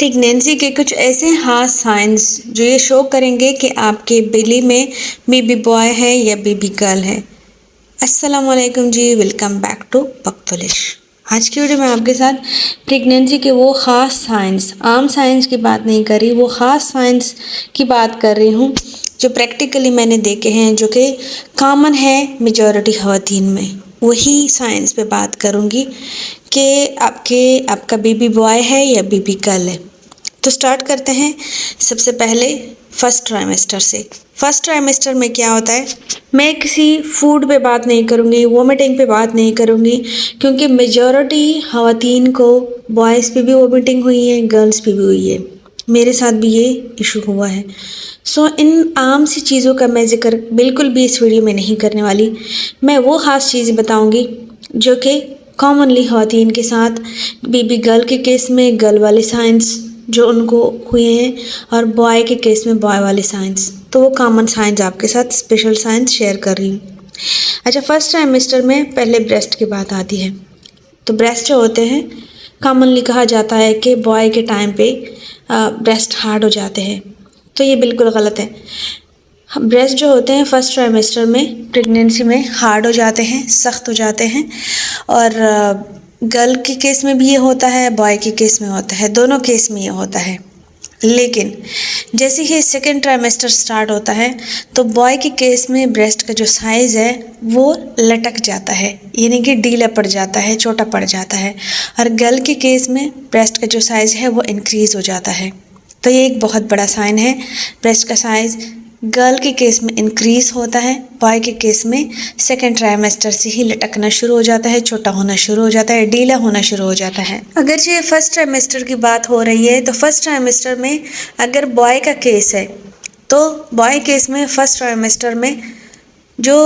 Pregnancy के कुछ ऐसे खास साइंस जो ये शो करेंगे कि आपके बेली में बेबी बॉय है या बेबी गर्ल है। अस्सलाम वालेकुम जी, वेलकम बैक टू पख्तुलिश। आज की वीडियो में आपके साथ प्रेगनेंसी के वो ख़ास साइंस, आम साइंस की बात नहीं कर रही, वो ख़ास साइंस की बात कर रही हूँ जो प्रैक्टिकली मैंने देखे हैं, जो कि कॉमन है मेजॉरिटी ख़वातीन में। वही साइंस पे बात करूँगी कि आपका बेबी बॉय है या बेबी गर्ल है। तो स्टार्ट करते हैं सबसे पहले फर्स्ट ट्राइमेस्टर से। फर्स्ट ट्राइमेस्टर में क्या होता है, मैं किसी फूड पे बात नहीं करूँगी, वोमिटिंग पे बात नहीं करूँगी, क्योंकि मेजॉरिटी ख़वातीन को बॉयज़ पे भी वोमिटिंग हुई है, गर्ल्स पे भी हुई है। मेरे साथ भी ये इशू हुआ है। सो इन आम सी चीज़ों का मैं ज़िक्र बिल्कुल भी इस वीडियो में नहीं करने वाली। मैं वो ख़ास चीज़ें बताऊँगी जो कि कॉमनली ख़वातीन के साथ, बेबी गर्ल के केस में गर्ल वाले साइंस जो उनको हुए हैं, और बॉय के केस में बॉय वाले साइंस। तो वो कॉमन साइंस आपके साथ स्पेशल साइंस शेयर कर रही हूँ। अच्छा, फर्स्ट ट्राइमेस्टर में पहले ब्रेस्ट की बात आती है। तो ब्रेस्ट जो होते हैं, कॉमनली कहा जाता है कि बॉय के टाइम पे ब्रेस्ट हार्ड हो जाते हैं। तो ये बिल्कुल गलत है। ब्रेस्ट जो होते हैं फर्स्ट ट्राइमेस्टर में प्रेगनेंसी में हार्ड हो जाते हैं, सख्त हो जाते हैं। और गर्ल के केस में भी ये होता है, बॉय के केस में होता है, दोनों केस में ये होता है। लेकिन जैसे ही सेकेंड ट्राइमेस्टर स्टार्ट होता है तो बॉय के केस में ब्रेस्ट का जो साइज़ है वो लटक जाता है, यानी कि ढीला पड़ जाता है, छोटा पड़ जाता है। और गर्ल के केस में ब्रेस्ट का जो साइज़ है वो इंक्रीज़ हो जाता है। तो ये एक बहुत बड़ा साइन है। ब्रेस्ट का साइज़ गर्ल के केस में इंक्रीज़ होता है, बॉय के केस में सेकेंड ट्राइमेस्टर से ही लटकना शुरू हो जाता है, छोटा होना शुरू हो जाता है, ढीला होना शुरू हो जाता है। अगर ये फर्स्ट ट्राइमेस्टर की बात हो रही है तो फर्स्ट ट्राइमेस्टर में अगर बॉय का केस है तो बॉय केस में फर्स्ट ट्राइमेस्टर में जो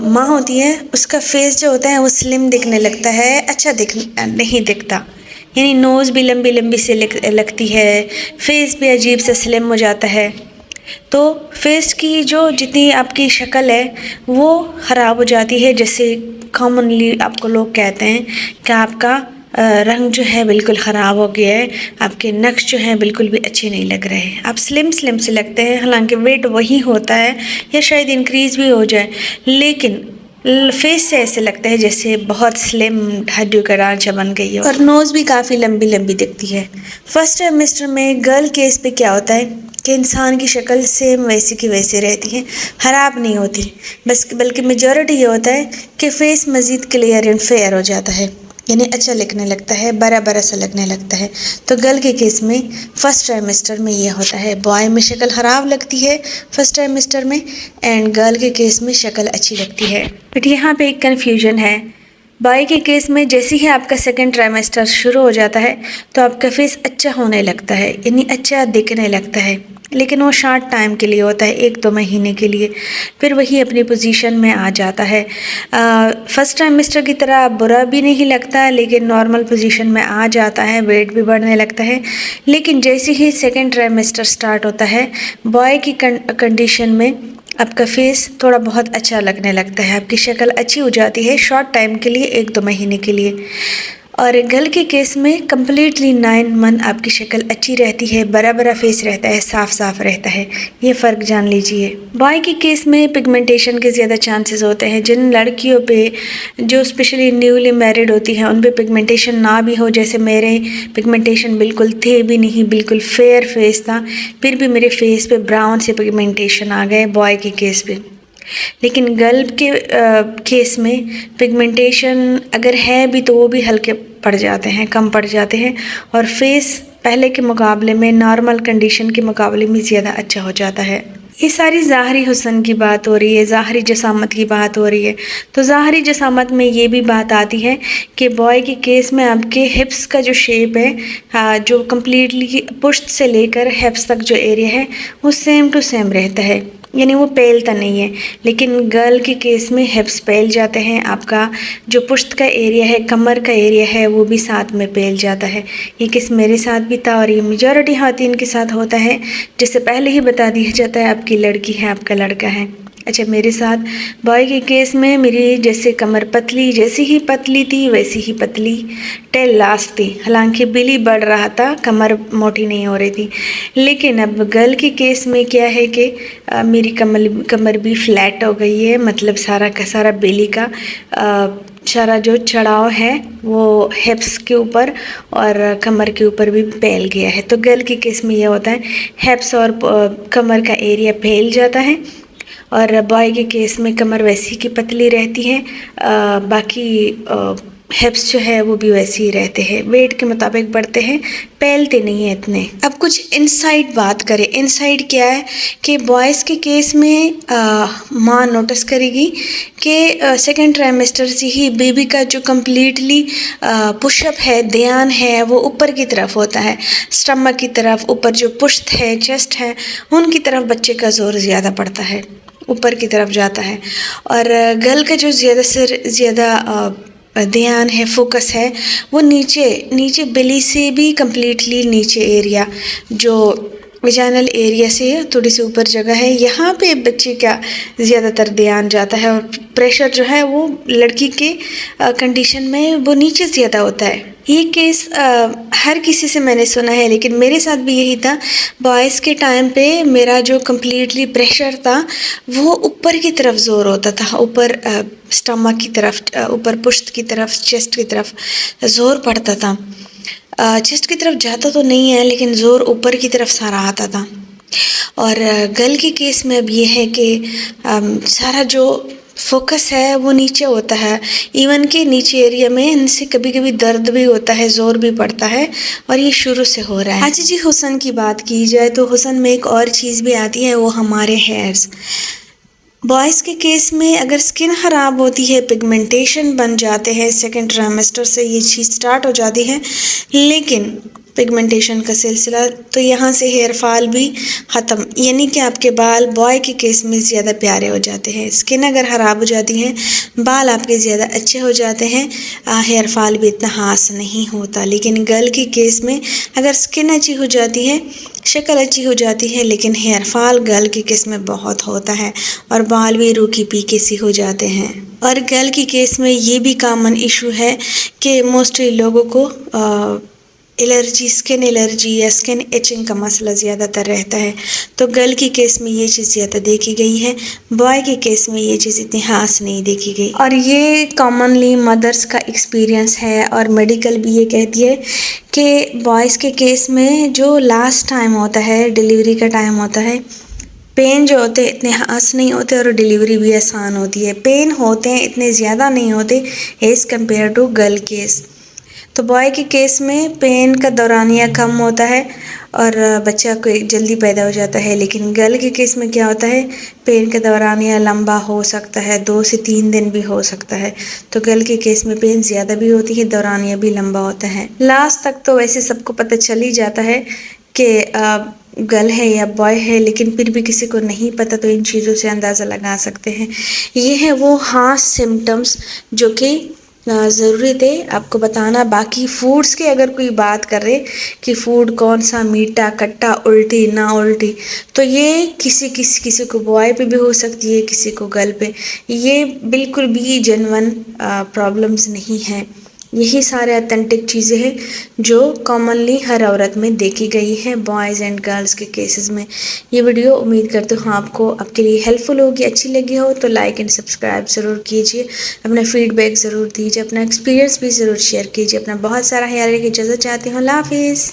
माँ होती है उसका फेस जो होता है वो स्लिम दिखने लगता है, अच्छा नहीं दिखता, यानी नोज़ भी लंबी लंबी से लगती है, फेस भी अजीब से स्लिम हो जाता है। तो फेस की जो जितनी आपकी शक्ल है वो ख़राब हो जाती है। जैसे कॉमनली आपको लोग कहते हैं कि आपका रंग जो है बिल्कुल ख़राब हो गया है, आपके नक्श जो हैं बिल्कुल भी अच्छे नहीं लग रहे हैं, आप स्लिम से लगते हैं। हालांकि वेट वही होता है या शायद इंक्रीज़ भी हो जाए, लेकिन फेस से ऐसे लगता है जैसे बहुत स्लिम हड्डियों का ढांचा बन गई हो, और नोज़ भी काफ़ी लंबी लंबी दिखती है। फर्स्ट ट्राइमेस्टर में गर्ल केस पे क्या होता है कि इंसान की शक्ल सेम वैसी की वैसी रहती है, ख़राब नहीं होती, बल्कि मेजॉरिटी ये होता है कि फेस मज़ीद क्लियर एंड फेयर हो जाता है, यानी अच्छा लगने लगता है, बड़ा बड़ा सा लगने लगता है। तो गर्ल के केस में फर्स्ट ट्राइमेस्टर में ये होता है, बॉय में शक्ल ख़राब लगती है फर्स्ट ट्राइमेस्टर में, एंड गर्ल के केस में शक्ल अच्छी लगती है। बट यहाँ पे एक कन्फ्यूजन है। बॉय के केस में जैसे ही आपका सेकेंड ट्राइमेस्टर शुरू हो जाता है तो आपका फेस अच्छा होने लगता है, यानी अच्छा दिखने लगता है, लेकिन वो शॉर्ट टाइम के लिए होता है, 1-2 महीने के लिए, फिर वही अपनी पोजीशन में आ जाता है। फर्स्ट ट्राइमेस्टर की तरह बुरा भी नहीं लगता, लेकिन नॉर्मल पोजीशन में आ जाता है, वेट भी बढ़ने लगता है। लेकिन जैसे ही सेकेंड ट्राइमेस्टर स्टार्ट होता है, बॉय की कंडीशन में आपका फेस थोड़ा बहुत अच्छा लगने लगता है, आपकी शक्ल अच्छी हो जाती है शॉर्ट टाइम के लिए, 1-2 महीने के लिए। और गर्ल के केस में कम्प्लीटली 9 मंथ आपकी शक्ल अच्छी रहती है, बड़ा बड़ा फेस रहता है, साफ साफ रहता है, ये फ़र्क जान लीजिए। बॉय के केस में पिगमेंटेशन के ज़्यादा चांसेस होते हैं। जिन लड़कियों पे जो स्पेशली न्यूली मैरिड होती हैं उन पे पिगमेंटेशन ना भी हो, जैसे मेरे पिगमेंटेशन बिल्कुल थे भी नहीं, बिल्कुल फेयर फेस था, फिर भी मेरे फेस पे ब्राउन से पिगमेंटेशन आ गए बॉय के केस पे। लेकिन गर्ल के केस में पिगमेंटेशन अगर है भी तो वो भी हल्के पड़ जाते हैं, कम पड़ जाते हैं, और फेस पहले के मुकाबले में, नॉर्मल कंडीशन के मुकाबले में ज़्यादा अच्छा हो जाता है। ये सारी ज़ाहरी हुस्न की बात हो रही है, ज़ाहरी जसामत की बात हो रही है। तो ज़ाहरी जसामत में ये भी बात आती है कि बॉय के केस में आपके हिप्स का जो शेप है, जो कम्प्लीटली पुश्त से लेकर हिप्स तक जो एरिया है वो सेम टू सेम रहता है, यानी वो पेलता नहीं है। लेकिन गर्ल के केस में हिप्स पेल जाते हैं, आपका जो पुश्त का एरिया है, कमर का एरिया है, वो भी साथ में पेल जाता है। ये किस मेरे साथ भी था और ये मेजॉरिटी ख़वातीन के साथ होता है, जिससे पहले ही बता दिया जाता है आपकी लड़की है, आपका लड़का है। अच्छा, मेरे साथ बॉय के केस में मेरी जैसे कमर पतली, जैसी ही पतली थी वैसी ही पतली टेल लास्ट थी। हालांकि बिली बढ़ रहा था, कमर मोटी नहीं हो रही थी। लेकिन अब गर्ल के केस में क्या है कि मेरी कमर भी फ्लैट हो गई है, मतलब सारा का सारा बेली का सारा जो चढ़ाव है वो हिप्स के ऊपर और कमर के ऊपर भी फैल गया है। तो गर्ल के केस में यह होता है, हिप्स और कमर का एरिया फैल जाता है, और बॉय के केस में कमर वैसी की पतली रहती है, बाकी हिप्स जो है वो भी वैसे ही रहते हैं, वेट के मुताबिक बढ़ते हैं, फैलते नहीं हैं इतने। अब कुछ इनसाइड बात करें। इनसाइड क्या है कि बॉयज़ के केस में माँ नोटिस करेगी कि सेकेंड ट्राइमेस्टर से ही बेबी का जो कम्प्लीटली पुशअप है, ध्यान है, वो ऊपर की तरफ होता है, स्टमक की तरफ, ऊपर जो पुश्त है, चेस्ट है, उनकी तरफ बच्चे का जोर ज़्यादा पड़ता है, ऊपर की तरफ जाता है। और गर्ल का जो ज़्यादा से ज़्यादा ध्यान है, फोकस है, वो नीचे नीचे बेली से भी कम्प्लीटली नीचे एरिया, जो विजाइनल एरिया से थोड़ी सी ऊपर जगह है, यहाँ पे बच्चे का ज़्यादातर ध्यान जाता है, और प्रेशर जो है वो लड़की के कंडीशन में वो नीचे ज़्यादा होता है। ये केस हर किसी से मैंने सुना है, लेकिन मेरे साथ भी यही था। बॉयज़ के टाइम पे मेरा जो कम्प्लीटली प्रेशर था वो ऊपर की तरफ ज़ोर होता था, ऊपर स्टमक की तरफ, ऊपर पुश्त की तरफ, चेस्ट की तरफ ज़ोर पड़ता था। चेस्ट की तरफ जाता तो नहीं है, लेकिन ज़ोर ऊपर की तरफ सारा आता था। और गर्ल के केस में अब ये है कि सारा जो फोकस है वो नीचे होता है, इवन के नीचे एरिया में इनसे कभी कभी दर्द भी होता है, ज़ोर भी पड़ता है, और ये शुरू से हो रहा है। अच्छा जी, हुस्न की बात की जाए तो हुस्न में एक और चीज़ भी आती है, वो हमारे हेयर्स। बॉयज़ के केस में अगर स्किन ख़राब होती है, पिगमेंटेशन बन जाते हैं, सेकंड ट्राइमेस्टर से ये चीज़ स्टार्ट हो जाती है, लेकिन पिगमेंटेशन का सिलसिला, तो यहाँ से हेयर फॉल भी ख़त्म, यानी कि आपके बाल बॉय के केस में ज़्यादा प्यारे हो जाते हैं। स्किन अगर ख़राब हो जाती है, बाल आपके ज़्यादा अच्छे हो जाते हैं, हेयर फॉल भी इतना खास नहीं होता। लेकिन गर्ल के केस में अगर स्किन अच्छी हो जाती है, शक्ल अच्छी हो जाती है, लेकिन हेयर फॉल गर्ल के केस में बहुत होता है, और बाल भी रूखी पीके सी हो जाते हैं। और गर्ल के केस में ये भी कॉमन इशू है कि मोस्टली लोगों को एलर्जी, स्किन एलर्जी या स्किन एचिंग का मसला ज़्यादातर रहता है। तो गर्ल के केस में ये चीज़ ज़्यादा देखी गई है, बॉय के केस में ये चीज़ इतनी खास नहीं देखी गई। और ये कॉमनली मदर्स का एक्सपीरियंस है, और मेडिकल भी ये कहती है कि बॉयज़ के केस में जो लास्ट टाइम होता है, डिलीवरी का टाइम होता है, पेन जो होते हैं इतने खास नहीं होते, और डिलीवरी भी आसान होती है। पेन होते हैं, इतने ज़्यादा नहीं होते as compare to girl case. तो बॉय के केस में पेन का दौरानिया कम होता है, और बच्चा को जल्दी पैदा हो जाता है। लेकिन गर्ल के केस में क्या होता है, पेन का दौरानिया लंबा हो सकता है, 2 से 3 दिन भी हो सकता है। तो गर्ल के केस में पेन ज़्यादा भी होती है, दौरानिया भी लंबा होता है। लास्ट तक तो वैसे सबको पता चल ही जाता है कि गर्ल है या बॉय है, लेकिन फिर भी किसी को नहीं पता, तो इन चीज़ों से अंदाज़ा लगा सकते हैं। ये है वो खास सिम्टम्स जो कि ज़रूरी थे आपको बताना। बाकी फूड्स की अगर कोई बात करे कि फ़ूड कौन सा, मीठा, खट्टा, उल्टी ना उल्टी, तो ये किसी को बॉय पे भी हो सकती है, किसी को गर्ल पे। ये बिल्कुल भी जेन्युइन प्रॉब्लम्स नहीं है। यही सारे ऑथेंटिक चीज़ें हैं जो कॉमनली हर औरत में देखी गई हैं, बॉयज़ एंड गर्ल्स के केसेस में। ये वीडियो उम्मीद करती हूँ आपको आपके लिए हेल्पफुल होगी, अच्छी लगी हो तो लाइक एंड सब्सक्राइब ज़रूर कीजिए, अपना फीडबैक ज़रूर दीजिए, अपना एक्सपीरियंस भी ज़रूर शेयर कीजिए। अपना बहुत सारा ख्याल रखिए, इजाज़त चाहती हूँ, अल्लाह हाफिज़।